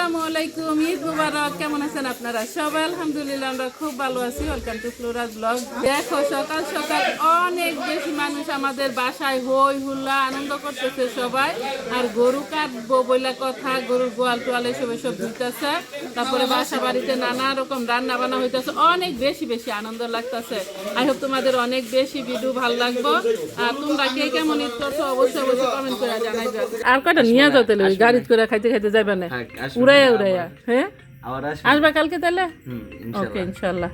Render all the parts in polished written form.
আসসালামু আলাইকুম, ঈদ মুবারক। কেমন আছেন আপনারা সবাই? আলহামদুলিল্লাহ আমরা খুব ভালো আছি। Welcome to Flora's blog. দেখো সকাল সকাল অনেক বেশি মানুষ আমাদের বাসায় হই হুল্লা আনন্দ করতেছে সবাই। আর গরু কাটবো বইলা কথা, গরুর গোয়াল টোয়ালে সব ধুইতেছে। তারপরে বাসা বাড়িতে নানা রকম রান্না বান্না হইতেছে, অনেক বেশি আনন্দ লাগতেছে। আই হোপ তোমাদের অনেক বেশি ভিডিও ভালো লাগবো। আর তোমরা কে কেমন ঈদ করছো অবশ্যই কমেন্ট করে জানাইবে। আর কটা নিয়ে যাও তাহলে গাড়ি করে খাইতে যাবে না, উড়াইয়া হ্যাঁ আসবা কালকে তাহলে। ওকে ইনশাল্লাহ।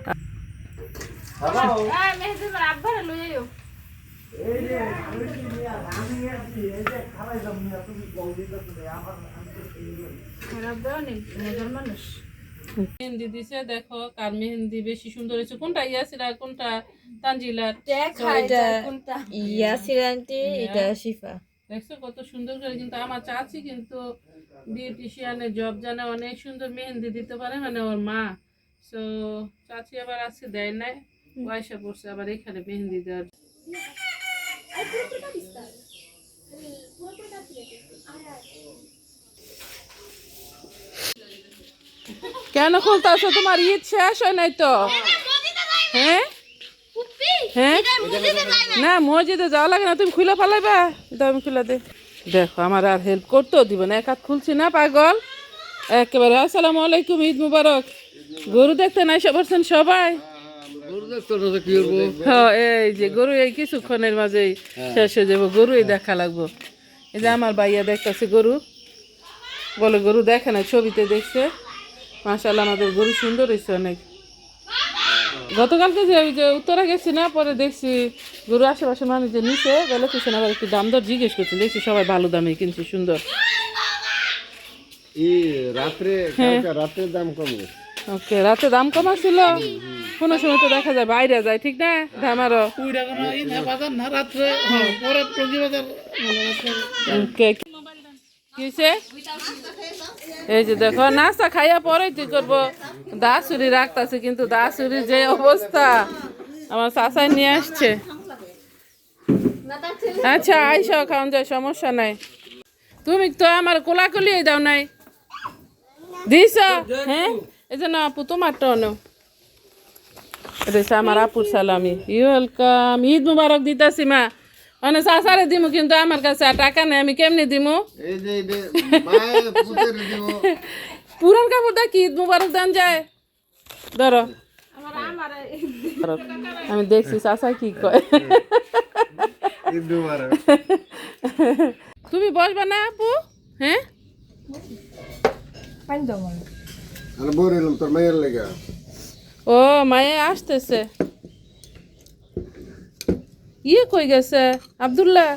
মেহেন্দি দিছে, দেখো কার মেহেন্দি বেশি সুন্দর হয়েছে। কোনটা ইয়াসিরা, কোনটা তানজিলার? এটা শিফা। দেখছো কত সুন্দর করে। কিন্তু আমার চাচি কিন্তু বিউটিশিয়ানের জব জানে, অনেক সুন্দর মেহেন্দি দিতে পারে, মানে ওর মা। সো চাচি আবার আজকে দেয় নাই, পয়সা পড়ছে আবার এখানে মেহেন্দি দেওয়ার। কেন খুলতেছো? তোমার ঈদ শেষ হয় নাই তো? হ্যাঁ হ্যাঁ না, মসজিদে যাওয়া লাগে না, তুমি খুলে ফেলাইবা। আমি খুলে দে। দেখো আমার আর হেল্প করতেও দিব না, এক হাত খুলছি না পাগল একেবারে। আসসালামু আলাইকুম, ঈদ মুবারক। গরু দেখতে নাই পারছেন সবাই? হ্যাঁ এই যে গরু এই কিছুক্ষণের মাঝেই শেষ হয়ে যাবো, গরুই দেখা লাগবো। এই যে আমার ভাইয়া দেখতেছে গরু, বলে গরু দেখে না, ছবিতে দেখছে। মাশাআল্লাহ আমাদের গরু সুন্দর হয়েছে অনেক। গতকালকে যে ওই যে উত্তরা গেছি না, পরে দেখছি গরু আশেপাশের মানুষ যে নিচে গেলে কিছু না, একটু দাম দর জিজ্ঞেস করছে, দেখছি সবাই ভালো দামে কিনছে, সুন্দর। রাত্রের দাম কম। ওকে, রাতে দাম কম ছিল, কোনো সময় তো দেখা যায় বাইরে যায়, ঠিক না? ধামারও এই যে দেখো নাস্তা খাইয়া পরে কি করবো, দাসুরি রাখতেছে, কিন্তু দাসুরি যে অবস্থা আমার চাচাই নিয়ে আসছে। আচ্ছা আইসা খাওয়ান যায়, সমস্যা নাই। তুমি তো আমার কোলাকুলি দাও নাই দিস। হ্যাঁ এই যে না আপু তোমারটা নেও, এটা আমার আপুর সালামি। ওয়েলকাম, ঈদ মুবারক দিতাছি মা। মানে চাচারে দিমু, কিন্তু আমার কাছে আর টাকা নেই, আমি কেমনি দিমু? পুরান কাপড় দা কি ঈদ মুবারক দান যায়? ধরো আমি দেখছি চাচা কি কয়। তুমি বসবা না আপু? হ্যাঁ ও মায়ে আসতেছে। ইয়ে কই গেছে আব্দুল্লাহ?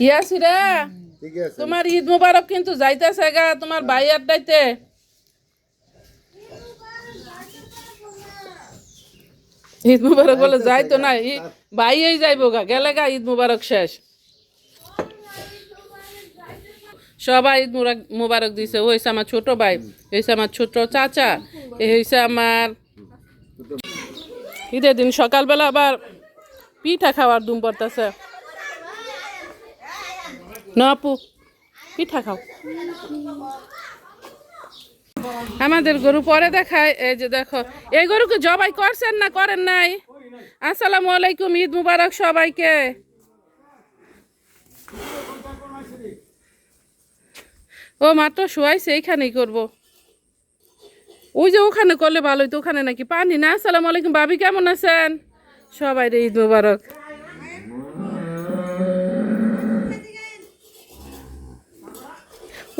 ইয়াসিরা তোমার ঈদ মুবারক কিন্তু যাইতেছে গা তোমার ভাই আড্ডাইতে। ঈদ মুবারক বলে যাইতো না, ভাইই যাইবো গা, গেলে গা ঈদ মুবারক শেষ। সবাই ঈদ মুবারক দিছে। ও হয়েছে আমার ছোট ভাই, হয়েছে আমার ছোট চাচা, এ হয়েছে আমার। ঈদের দিন সকালবেলা আবার পিঠা খাওয়ার দুম পড়তেছে। না আপু পিঠা খাও। আমাদের গরু পরে দেখায়। এই যে দেখো, এই গরুকে জবাই করছেন না করেন নাই? আসসালামু আলাইকুম, ঈদ মুবারক সবাইকে। ও মাত্র শোয়াইছে, এইখানেই করবো। ওই যে ওখানে করলে ভালোই তো, ওখানে নাকি পানি না। আসসালামু আলাইকুম ভাবি, কেমন আছেন? সবাই রে ঈদ মুবারক।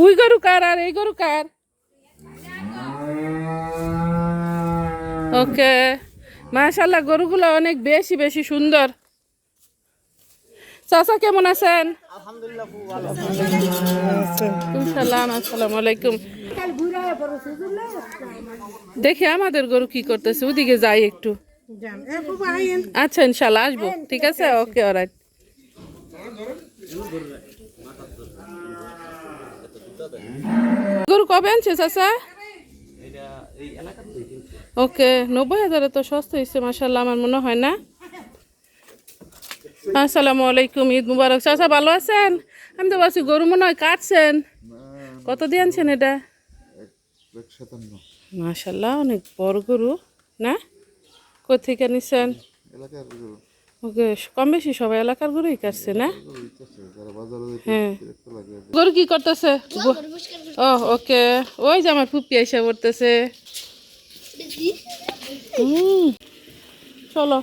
ওই গরু কার আর এই গরু কার? ওকে মাশাআল্লাহ, গরুগুলো অনেক বেশি সুন্দর। চাচা কেমন আছেন? আসসালামু আলাইকুম। দেখি আমাদের গরু কি করতেছে, ওদিকে যাই একটু। আচ্ছা ইনশাল্লাহ আসবো, ঠিক আছে। Okay alright. গরু কবে আনছে চাচা? ওকে 90,000 তো সস্তা হয়েছে মাশাআল্লাহ, আমার মনে হয় না। আসসালামু আলাইকুম, ঈদ মুবারক। চাচা ভালো আছেন? আমি তো বলছি গরু মনে হয় কাটছেন। কত দিয়ে আনছেন এটা? 157 মাশাল্লাহ, অনেক বড় গরু না? কোথেকে নিছেন? এলাকার ওকে, কম বেশি সবাই এলাকার গরুই কাটছে না? যারা বাজারে হ্যাঁ। বিরক্ত লাগে গরু কি করতেছে? ও ওকে, ওই যে আমার ফুপি এসে পড়তেছে। চলো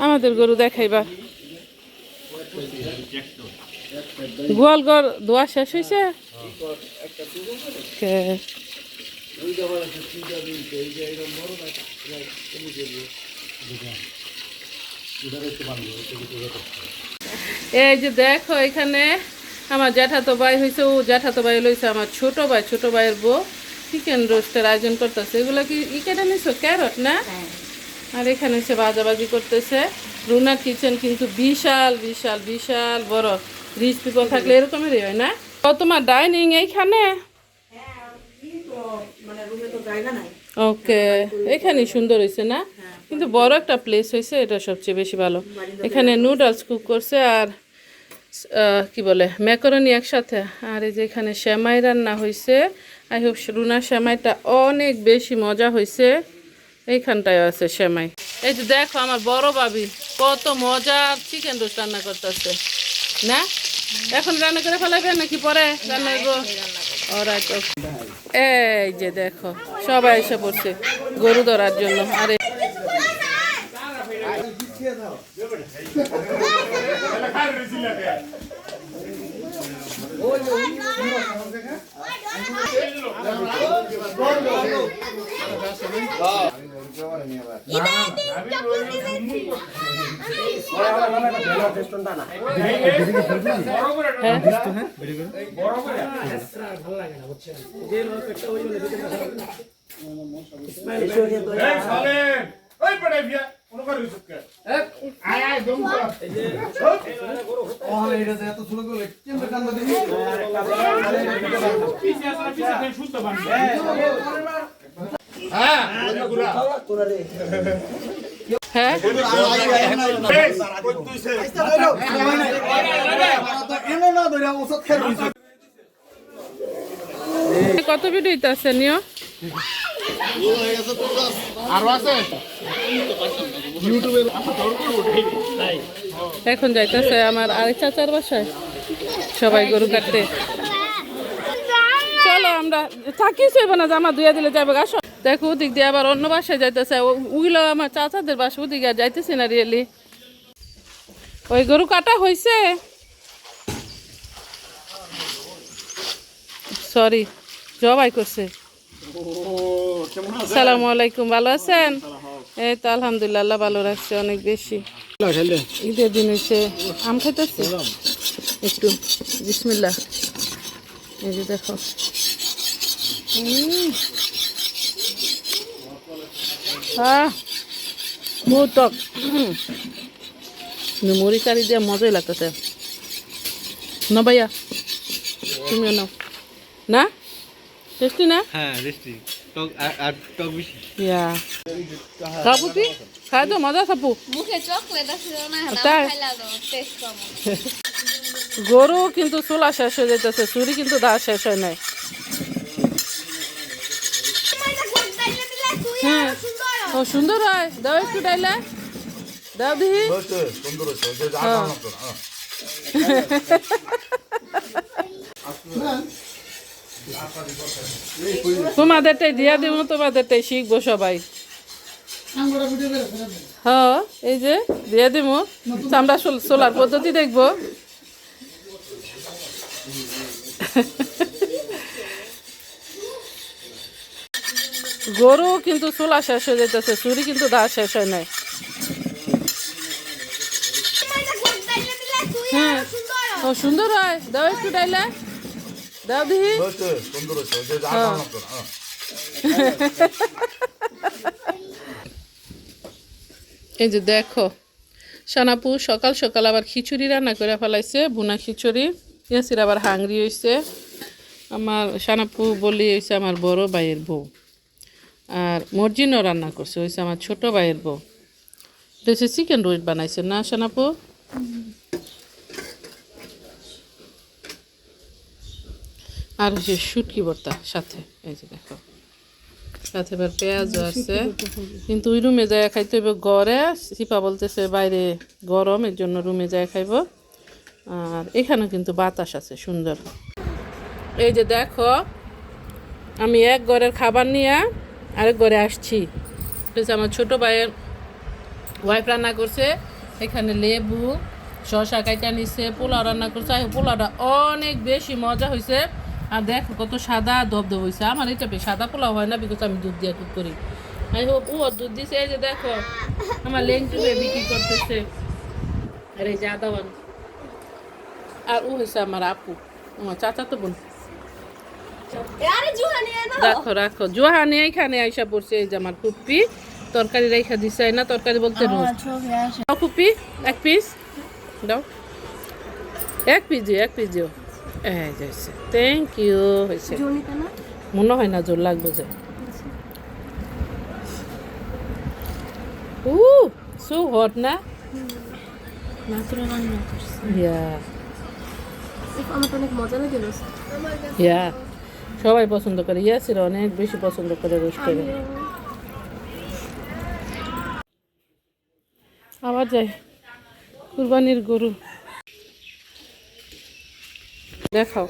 আমাদের গরু দেখাইবা। গোয়াল ঘর ধোয়া শেষ হয়েছে? এই যে দেখো এখানে আমার জ্যাঠাতো ভাই হয়েছে, ও জ্যাঠাতো ভাই লইছে আমার ছোট ভাইয়ের বউ চিকেন রোস্টের আয়োজন করতেছে। এগুলো কি কেটে নিছো? ক্যারট না? আর এখানে হচ্ছে ভাজাভাজি করতেছে। রুনার কিচেন কিন্তু বিশাল বিশাল বিশাল বড়। রিচ পিপল থাকলে এরকমেরই হয় না? ও তোমার ডাইনিং এইখানে? ওকে, এখানেই সুন্দর হয়েছে না? কিন্তু বড় একটা প্লেস হয়েছে, এটা সবচেয়ে বেশি ভালো। এখানে নুডলস কুক করছে আর কি বলে ম্যাকারনি একসাথে। আর এই যে এখানে সেমাই রান্না হয়েছে। আই হোপ রুনার সেমাইটা অনেক বেশি মজা হয়েছে। এইখানটায় আছে সেমাই। এই যে দেখো আমার বড় ভাবি কত মজার চিকেন রোস্ট রান্না করতেছে না? এখন রান্না করে ফেলাবে নাকি পরে রান্না করবো? অলরাইট, ওকে। এই যে দেখো সবাই এসে পড়ছে গরু ধরার জন্য। আরে হ্যাঁ, কত ভিডিও আছে নিও? এখন যাইতেছে আমার আরেক চাচার বাসায় সবাই গরু কাটতে। চলো আমরা থাকিস না, জামা ধুয়া দিলে যাবে। আসো দেখো ওদিক দিয়ে আবার অন্য বাসায় যাইতেছে। ওগুলো আমার চাচাদের বাসা, ওদিকে আর যাইতেছে না রিয়েলি। ওই গরু কাটা হয়েছে, সরি জবাই করছে। আসসালামু আলাইকুম, ভালো আছেন? এই তো আলহামদুলিল্লাহ, আল্লাহ ভালো রাখছে অনেক বেশি। ঈদের দিন হয়েছে আম খাইতেছে একটু। বিসমিল্লাহ। এই যে দেখো হ্যাঁ বহুত টক। মুড়ি কারি দিয়ে মজাই লাগতেছে না ভাইয়া? তুমিও নাও না? টেস্টি না? হ্যাঁ টেস্টি, টক আর টক বেশি। ইয়া কাপুতি খাই তো মজা সাপু। মুখে চকলেট আছে না, তাই? খাইলা দাও টেস্ট কেমন। গরু কিন্তু চুলা শেষ হয়ে যাইতেছে, চুরি কিন্তু দা শেষ হয় নাই। হ্যাঁ, ও সুন্দর হয়, দাও একটু ডাইলে দাও দিহি। তোমাদেরটাই দিয়া দিব, তোমাদেরটাই শিখবো সবাই। হ্যাঁ এই যে দিয়ে দিব, চামড়া সোলার পদ্ধতি দেখবো। গরু কিন্তু চুলা শেষ হয়ে যাইতেছে, চুরি কিন্তু দা শেষ হয় নাই। হ্যাঁ, ও সুন্দর হয়, দাও একটু ডাইলে দাও দিহি। এই যে দেখো সানাপু সকাল সকাল আবার খিচুড়ি রান্না করে ফেলাইছে, ভুনা খিচুড়ি। ইয়াসির আবার হাংরি হয়েছে। আমার সানাপু বলি হয়েছে আমার বড় ভাইয়ের বউ। আর মর্জিনও রান্না করছে, হয়েছে আমার ছোট ভাইয়ের বউ। দেশে চিকেন রোস্ট বানাইছে না সানাপু? আর হচ্ছে শুটকি ভর্তা সাথে, এই যে দেখো সাথে এবার পেঁয়াজও আছে, কিন্তু ওই রুমে যায় খাইতে হইব ঘরে। সিপা বলতেছে বাইরে গরম, এর জন্য রুমে যায় খাইব। আর এখানে কিন্তু বাতাস আছে সুন্দর। এই যে দেখো আমি এক ঘরের খাবার নিয়ে আরেক ঘরে আসছি। এটা হচ্ছে আমার ছোটো ভাইয়ের ওয়াইফ রান্না করছে, এখানে লেবু শসা কাইটা নিচ্ছে, পোলাও রান্না করছে। পোলাওটা অনেক বেশি মজা হয়েছে। আর দেখো কত সাদা দবদব হয়েছে। আমার এটা সাদা পোলাও হয় না, বিকজ আমি দুধ দিয়ে কুক করি। আমি হোক ও দুধ দিছে। এই যে দেখো আমার লেংটু বেবি কি করতেছে, আর এই যে আদাওয়ান। আর ও হয়েছে আমার আপু, আমার চাচা তো বোন। রাখো রাখো, জোহানি এইখানে আইসা পড়ছে। এই যে আমার ফুপ্পি তরকারি রেখা দিছে না, তরকারি বলতে রোস্ট। ফুপ্পি এক পিস দাও, এক পিস দিও, এক পিস দিও। এই যাইছে, থ্যাংক ইউ। হয়েছে মনে হয় না জোর লাগবে যে। সো হট না? ইয়া সবাই পছন্দ করে, ইয়াসির অনেক বেশি পছন্দ করে রোস্ট করে। আবার যাই কুরবানির গরু দেখাও।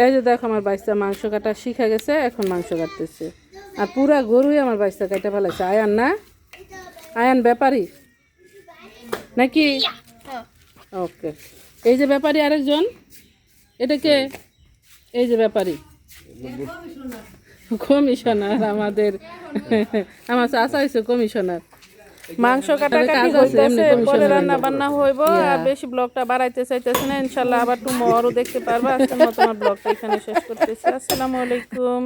এই যে দেখো আমার বাইসটা মাংস কাটা শিখা গেছে, এখন মাংস কাটতেছে। আর পুরা গরুই আমার বাইসটা কাটা ফেলাইছে। আয়ান না, আয়ান ব্যাপারী নাকি? ওকে, এই যে ব্যাপারী আরেকজন, এটাকে এই যে ব্যাপারী কমিশনার আমাদের, আমার চাচা হয়েছে কমিশনার। মাংস কাটা কাটি হইতেছে, পরে রান্না বান্না হইব। আর বেশি ব্লগটা বাড়াইতে চাইতেছে না, ইনশাল্লাহ আবার টুমরো দেখতে পারবা। আজকের মতো আমার ব্লগটা এখানে শেষ করতেছি। আসসালামু আলাইকুম।